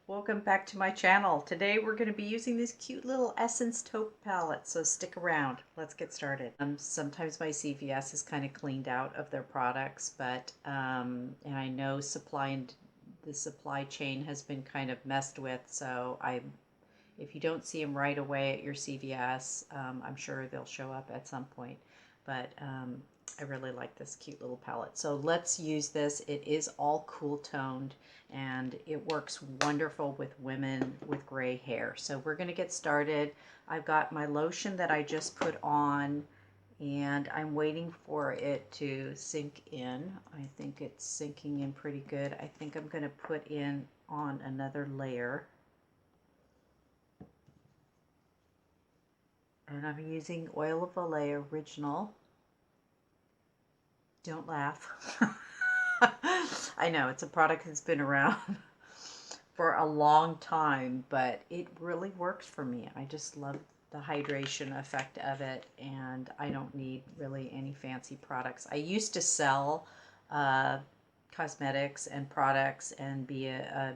Welcome back to my channel. Today we're going to be using this cute little Essence taupe palette, so stick around. Let's get started. Sometimes my CVS is kind of cleaned out of their products, but and I know the supply chain has been kind of messed with, so if you don't see them right away at your CVS, I'm sure they'll show up at some point. But I really like this cute little palette. So let's use this. It is all cool toned and it works wonderful with women with gray hair. So we're going to get started. I've got my lotion that I just put on and I'm waiting for it to sink in. I think it's sinking in pretty good. I think I'm going to put on another layer. And I'm using Oil of Olay Original. Don't laugh. I know it's a product that's been around for a long time, but it really works for me. I just love the hydration effect of it, and I don't need really any fancy products. I used to sell cosmetics and products and be a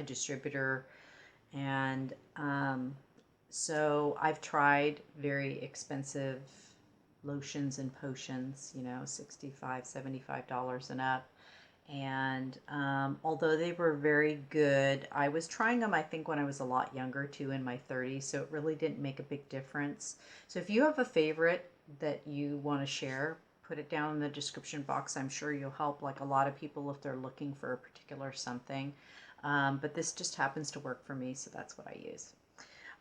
distributor, and so I've tried very expensive lotions and potions, you know, $65, $75 and up. And although they were very good, I was trying them, I think, when I was a lot younger too, in my 30s, so it really didn't make a big difference. So if you have a favorite that you want to share, put it down in the description box. I'm sure you'll help like a lot of people if they're looking for a particular something. But this just happens to work for me, so that's what I use.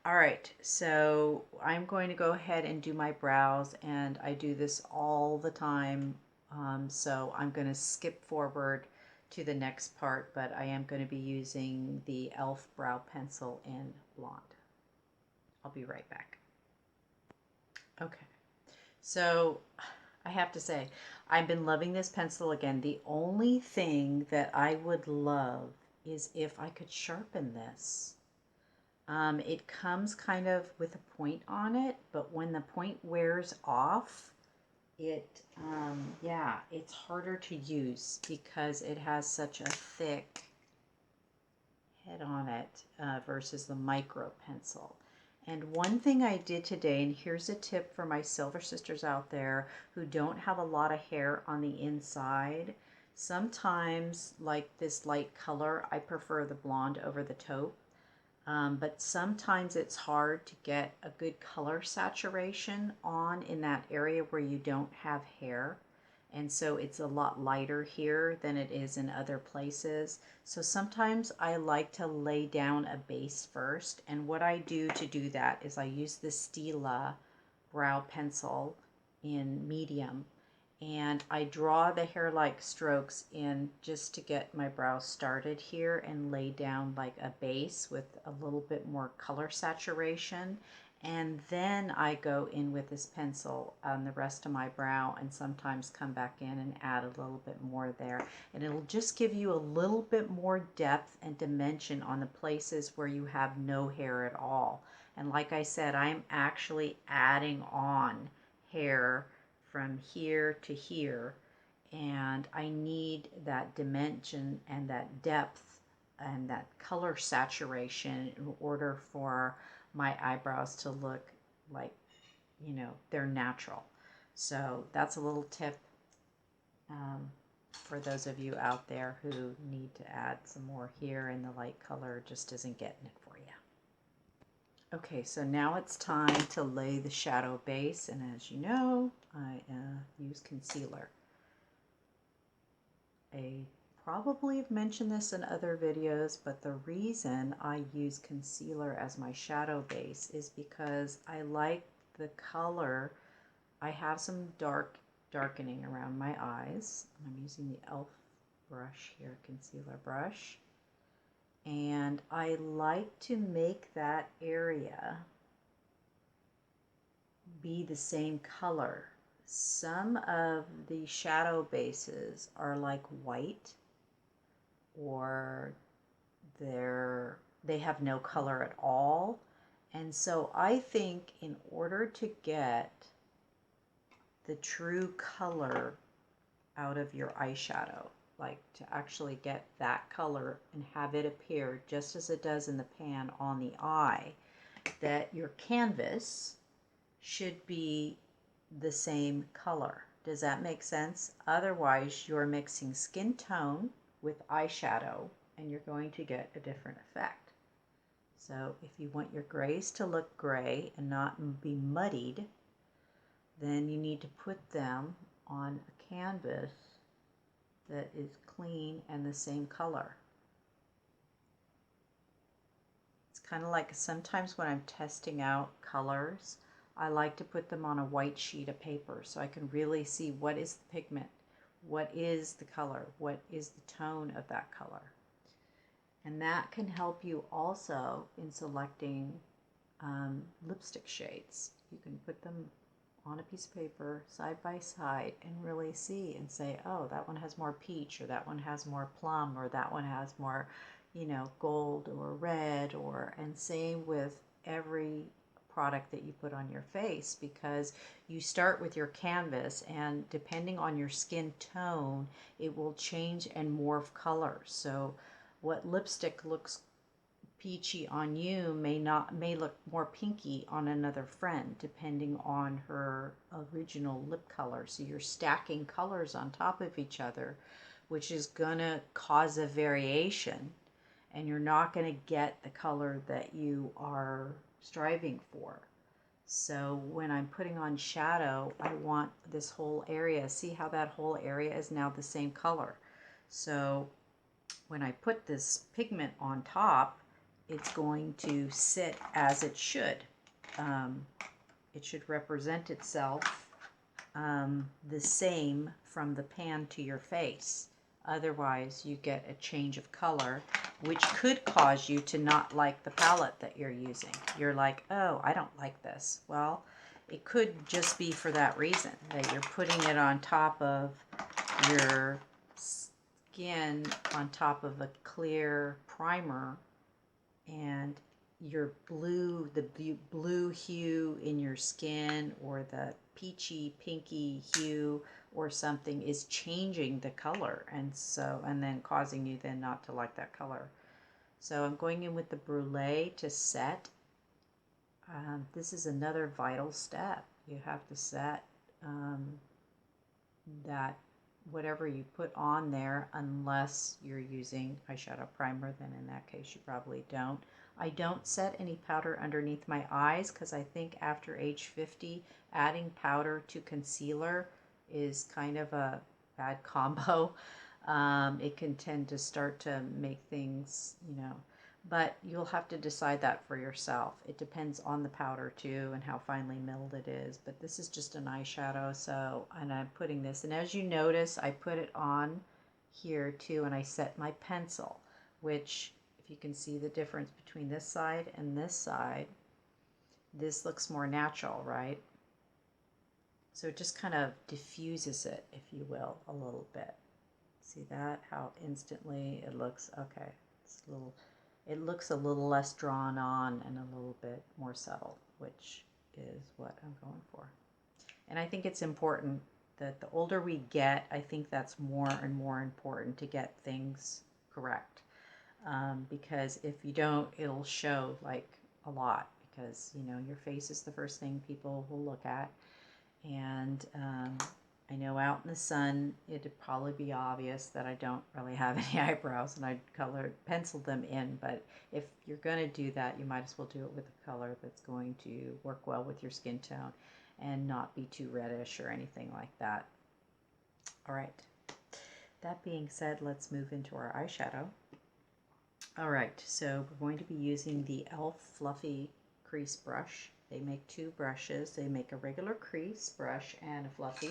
All right, so I'm going to go ahead and do my brows, and I do this all the time. So I'm going to skip forward to the next part, but I am going to be using the e.l.f. brow pencil in blonde. I'll be right back. Okay, so I have to say, I've been loving this pencil again. The only thing that I would love is if I could sharpen this. It comes kind of with a point on it, but when the point wears off, yeah, it's harder to use because it has such a thick head on it versus the micro pencil. And one thing I did today, and here's a tip for my silver sisters out there who don't have a lot of hair on the inside. Sometimes, like this light color, I prefer the blonde over the taupe. But sometimes it's hard to get a good color saturation on in that area where you don't have hair. And so it's a lot lighter here than it is in other places. So sometimes I like to lay down a base first. And what I do to do that is I use the Stila brow pencil in medium. And I draw the hair-like strokes in just to get my brows started here and lay down like a base with a little bit more color saturation. And then I go in with this pencil on the rest of my brow and sometimes come back in and add a little bit more there. And it'll just give you a little bit more depth and dimension on the places where you have no hair at all. And like I said, I'm actually adding on hair from here to here, and I need that dimension and that depth and that color saturation in order for my eyebrows to look like, you know, they're natural. So that's a little tip for those of you out there who need to add some more here and the light color just isn't getting it for you. Okay, so now it's time to lay the shadow base, and as you know, I use concealer. I probably have mentioned this in other videos, but the reason I use concealer as my shadow base is because I like the color. I have some darkening around my eyes. I'm using the e.l.f. brush here, concealer brush. And I like to make that area be the same color. Some of the shadow bases are like white, or they have no color at all. And so I think in order to get the true color out of your eyeshadow, like to actually get that color and have it appear just as it does in the pan on the eye, that your canvas should be the same color. Does that make sense? Otherwise, you're mixing skin tone with eyeshadow and you're going to get a different effect. So if you want your grays to look gray and not be muddied, then you need to put them on a canvas that is clean and the same color. It's kind of like sometimes when I'm testing out colors, I like to put them on a white sheet of paper so I can really see what is the pigment, what is the color, what is the tone of that color. And that can help you also in selecting lipstick shades. You can put them on a piece of paper side by side and really see and say, oh, that one has more peach, or that one has more plum, or that one has more, you know, gold or red, or, and same with every product that you put on your face, because you start with your canvas and depending on your skin tone, it will change and morph colors. So what lipstick looks peachy on you may look more pinky on another friend, depending on her original lip color. So you're stacking colors on top of each other, which is gonna cause a variation, and you're not gonna get the color that you are striving for. So when I'm putting on shadow, I want this whole area, see how that whole area is now the same color. So when I put this pigment on top, it's going to sit as it should. It should represent itself the same from the pan to your face. Otherwise, you get a change of color, which could cause you to not like the palette that you're using. You're like, oh, I don't like this. Well, it could just be for that reason, that you're putting it on top of your skin, on top of a clear primer, and your blue, the blue hue in your skin, or the peachy pinky hue or something is changing the color, and then causing you then not to like that color. So I'm going in with the brulee to set. This is another vital step. You have to set that whatever you put on there, unless you're using eyeshadow primer, then in that case you probably don't. I don't set any powder underneath my eyes because I think after age 50, adding powder to concealer is kind of a bad combo. It can tend to start to make things, you know, but you'll have to decide that for yourself. It depends on the powder too and how finely milled it is, but this is just an eyeshadow, so, and I'm putting this, and as you notice, I put it on here too, and I set my pencil, which, if you can see the difference between this side and this side, this looks more natural, right? So it just kind of diffuses it, if you will, a little bit. See that? How instantly it looks, okay, it's a little, it looks a little less drawn on and a little bit more subtle, which is what I'm going for. And I think it's important that the older we get, I think that's more and more important to get things correct. Because if you don't, it'll show like a lot, because, you know, your face is the first thing people will look at. And I know out in the sun, it'd probably be obvious that I don't really have any eyebrows, and I'd pencil them in. But if you're going to do that, you might as well do it with a color that's going to work well with your skin tone and not be too reddish or anything like that. All right. That being said, let's move into our eyeshadow. All right, so we're going to be using the e.l.f. Fluffy Crease Brush. They make two brushes. They make a regular crease brush and a fluffy.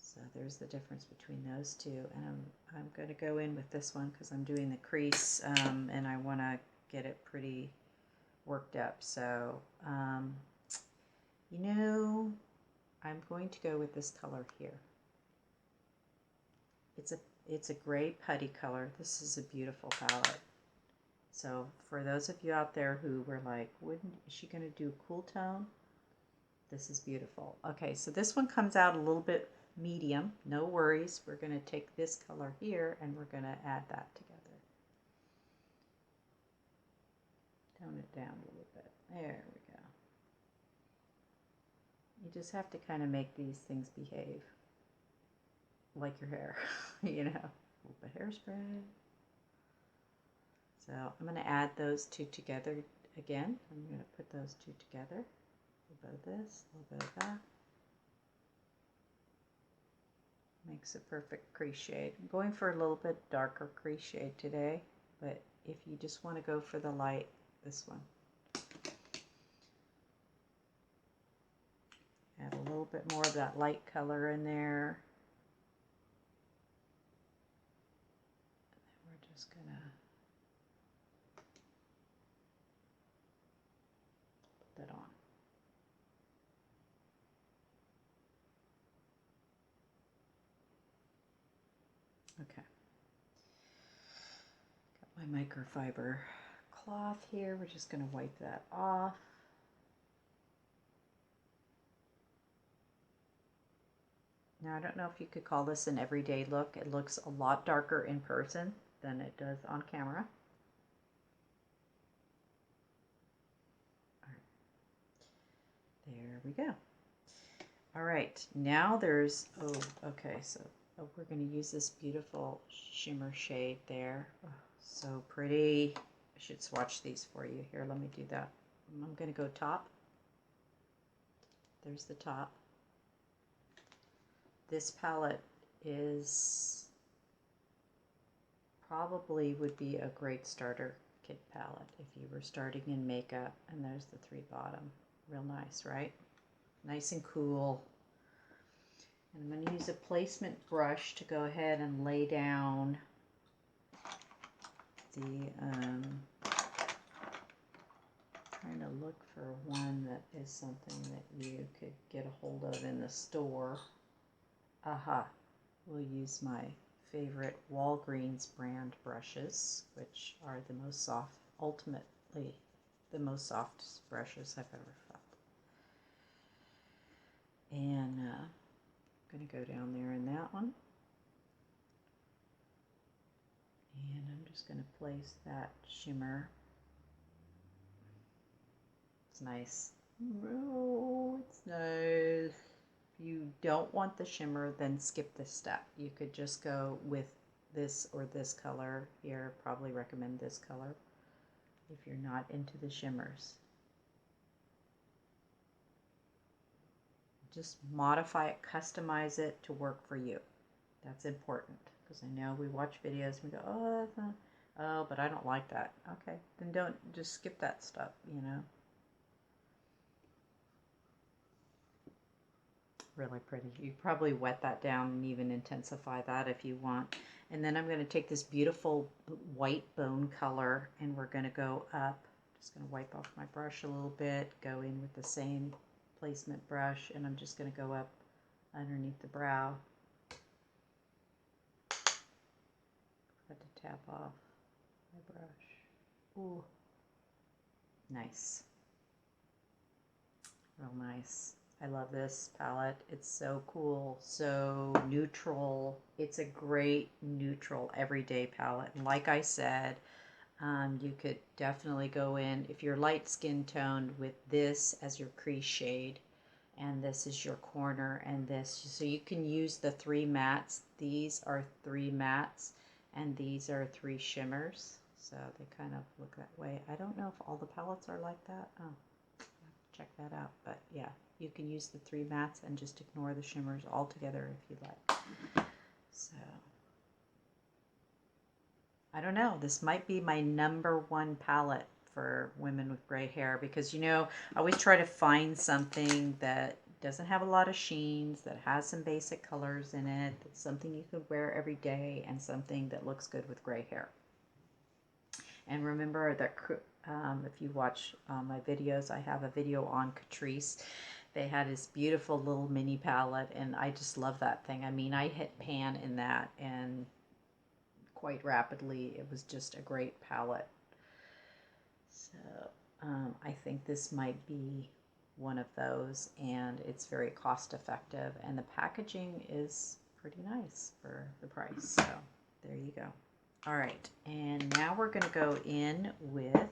So there's the difference between those two. And I'm going to go in with this one because I'm doing the crease and I want to get it pretty worked up. So, you know, I'm going to go with this color here. It's a gray putty color. This is a beautiful palette. So for those of you out there who were like, is she going to do a cool tone? This is beautiful. Okay, so this one comes out a little bit medium. No worries. We're going to take this color here and we're going to add that together. Tone it down a little bit. There we go. You just have to kind of make these things behave like your hair, you know, a little bit of hairspray. So I'm going to add those two together again. I'm going to put those two together. A little bit of this, a little bit of that. Makes a perfect crease shade. I'm going for a little bit darker crease shade today, but if you just want to go for the light, this one. Add a little bit more of that light color in there. And then we're just gonna put that on. Okay. Got my microfiber cloth here. We're just gonna wipe that off. Now, I don't know if you could call this an everyday look. It looks a lot darker in person than it does on camera. All right. There we go. All right, now there's, okay, so we're going to use this beautiful shimmer shade there. Oh, so pretty. I should swatch these for you. Here, let me do that. I'm going to go top. There's the top. This palette is probably would be a great starter kit palette if you were starting in makeup. And there's the 3 bottom. Real nice, right? Nice and cool. And I'm going to use a placement brush to go ahead and lay down the, trying to look for one that is something that you could get a hold of in the store. Aha, we'll use my favorite Walgreens brand brushes, which are the most soft, ultimately the most softest brushes I've ever felt. And I'm going to go down there in that one. And I'm just going to place that shimmer. It's nice. Oh, it's nice. If you don't want the shimmer, then skip this step. You could just go with this or this color here. Probably recommend this color if you're not into the shimmers. Just modify it, customize it to work for you. That's important, because I know we watch videos and we go, oh, that's not, oh, but I don't like that. Okay, then don't, just skip that stuff, you know. Really pretty. You probably wet that down and even intensify that if you want. And then I'm going to take this beautiful white bone color and we're going to go up. Just going to wipe off my brush a little bit, go in with the same placement brush, and I'm just going to go up underneath the brow. Got to tap off my brush. Ooh, nice. Real nice. I love this palette. It's so cool, so neutral. It's a great neutral everyday palette. And like I said, you could definitely go in, if you're light skin toned, with this as your crease shade, and this is your corner, and this, so you can use the 3 mattes. These are 3 mattes, and these are 3 shimmers. So they kind of look that way. I don't know if all the palettes are like that. Oh, I'll have to check that out. But yeah, you can use the 3 mattes and just ignore the shimmers altogether if you like. So I don't know, this might be my #1 palette for women with gray hair, because, you know, I always try to find something that doesn't have a lot of sheens, that has some basic colors in it, that's something you could wear every day, and something that looks good with gray hair. And remember that if you watch my videos, I have a video on Catrice. They had this beautiful little mini palette, and I just love that thing. I mean, I hit pan in that, and quite rapidly. It was just a great palette. So I think this might be one of those, and it's very cost effective, and the packaging is pretty nice for the price. So there you go. All right, and now we're going to go in with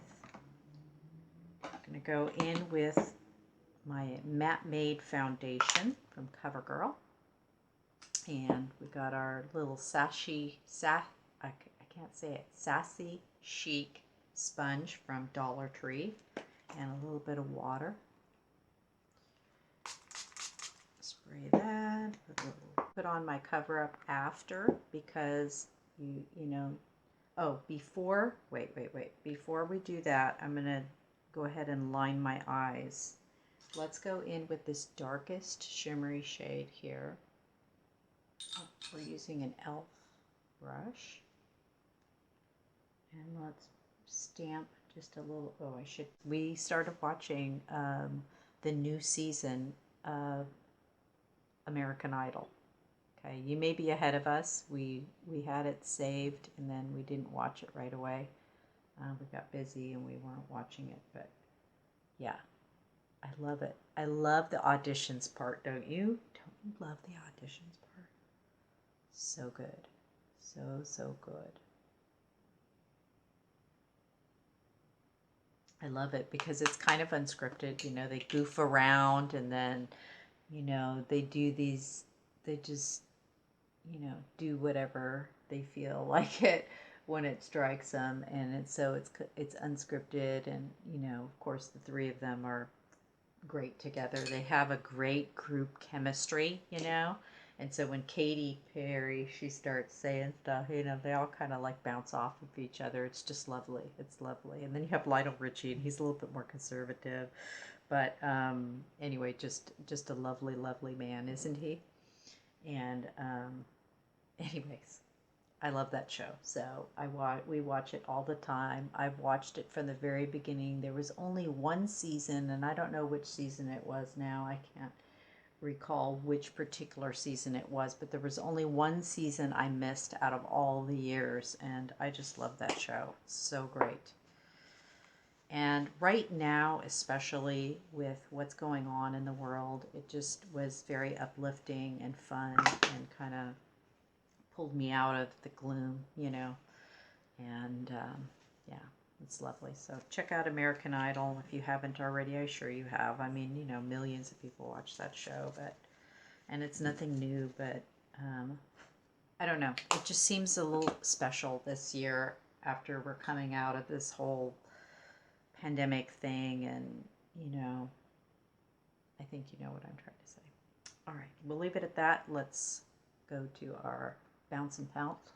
my Matte Made foundation from Covergirl, and we got our little sassy chic sponge from Dollar Tree, and a little bit of water. Spray that. Put on my cover up after, because you know. Oh, before wait. Before we do that, I'm gonna go ahead and line my eyes. Let's go in with this darkest shimmery shade here. Oh, we're using an e.l.f. brush, and let's stamp just a little. Oh, we started watching the new season of American Idol. Okay, you may be ahead of us. We had it saved, and then we didn't watch it right away. We got busy and we weren't watching it, but yeah, I love it. I love the auditions part, don't you? Don't you love the auditions part? So good. So good. I love it because it's kind of unscripted. You know, they goof around, and then, you know, they just, you know, do whatever they feel like it when it strikes them. And it's unscripted, and, you know, of course the three of them are great together. They have a great group chemistry, you know. And so when Katy Perry, she starts saying stuff, you know, they all kind of like bounce off of each other. It's just lovely. It's lovely. And then you have Lionel Richie, and he's a little bit more conservative. But anyway, just a lovely, lovely man, isn't he? And anyways, I love that show. So we watch it all the time. I've watched it from the very beginning. There was only one season, and I don't know which season it was now. I can't recall which particular season it was, but there was only one season I missed out of all the years, and I just love that show. It's so great. And right now, especially with what's going on in the world, it just was very uplifting and fun, and kind of pulled me out of the gloom, you know. And yeah, it's lovely. So check out American Idol if you haven't already. I'm sure you have. I mean, you know, millions of people watch that show, and it's nothing new, but I don't know. It just seems a little special this year after we're coming out of this whole pandemic thing, and, you know, I think you know what I'm trying to say. All right, we'll leave it at that. Let's go to our Bounce and Pounce.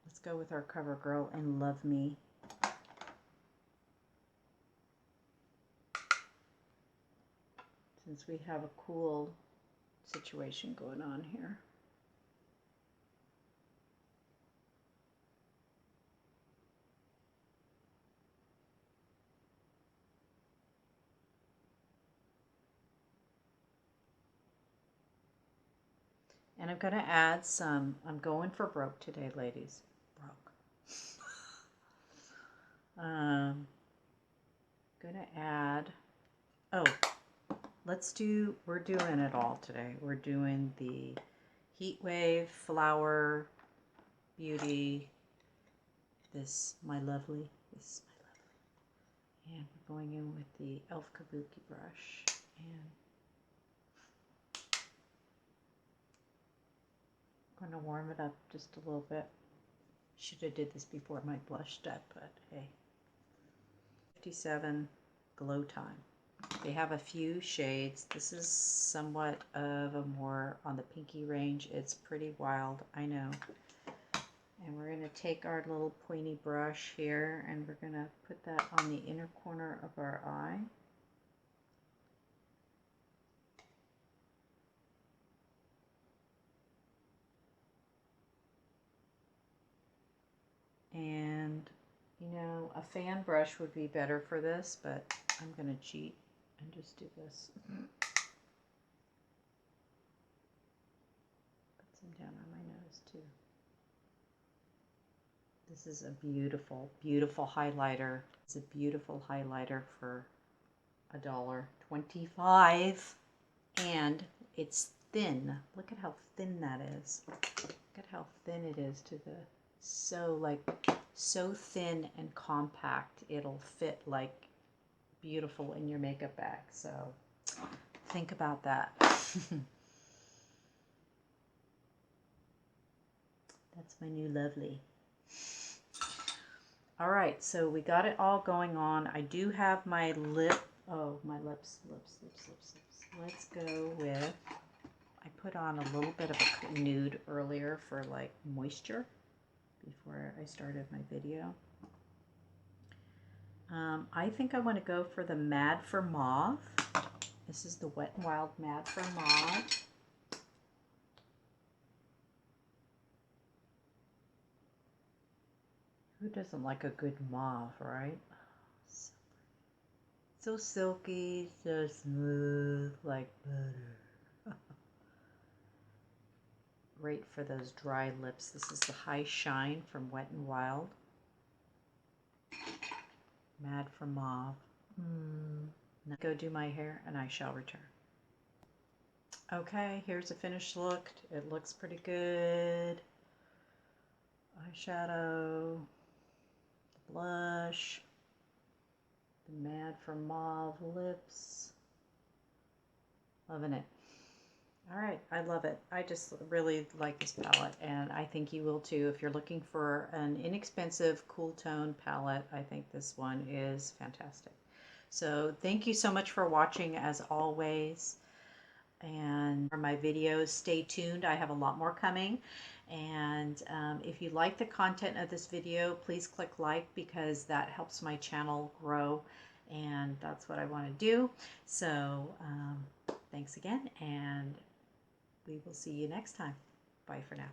Let's go with our Covergirl and Love Me. Since we have a cool situation going on here. And I'm going to add some, I'm going for broke today, ladies. Broke. Going to add, oh, we're doing it all today. We're doing the Heat Wave, Flower, Beauty, this My Lovely, and we're going in with the e.l.f. Kabuki brush, and I'm going to warm it up just a little bit. Should have did this before my blush up, but hey. 57 Glow Time. They have a few shades. This is somewhat of a more on the pinky range. It's pretty wild, I know. And we're going to take our little pointy brush here, and we're going to put that on the inner corner of our eye. And, you know, a fan brush would be better for this, but I'm going to cheat and just do this. This is a beautiful, beautiful highlighter. It's a beautiful highlighter for $1.25, and it's thin. Look at how thin that is. Look at how thin it is to the, so thin and compact. It'll fit like beautiful in your makeup bag. So think about that. That's my new lovely. All right, so we got it all going on. I do have my lip. Oh, my lips. Let's go with, I put on a little bit of a nude earlier for like moisture before I started my video. I think I want to go for the Mad for Mauve. This is the Wet n Wild Mad for Mauve. Who doesn't like a good mauve, right? So silky, so smooth, like butter. Great for those dry lips. This is the High Shine from Wet n Wild. Mad for Mauve. Now go do my hair and I shall return. Okay, here's a finished look. It looks pretty good. Eyeshadow, the blush, the Mad for Mauve lips. Loving it. All right, I love it. I just really like this palette, and I think you will too. If you're looking for an inexpensive, cool tone palette, I think this one is fantastic. So thank you so much for watching, as always. And for my videos, stay tuned. I have a lot more coming. And if you like the content of this video, please click like, because that helps my channel grow, and that's what I want to do. So thanks again, and we will see you next time. Bye for now.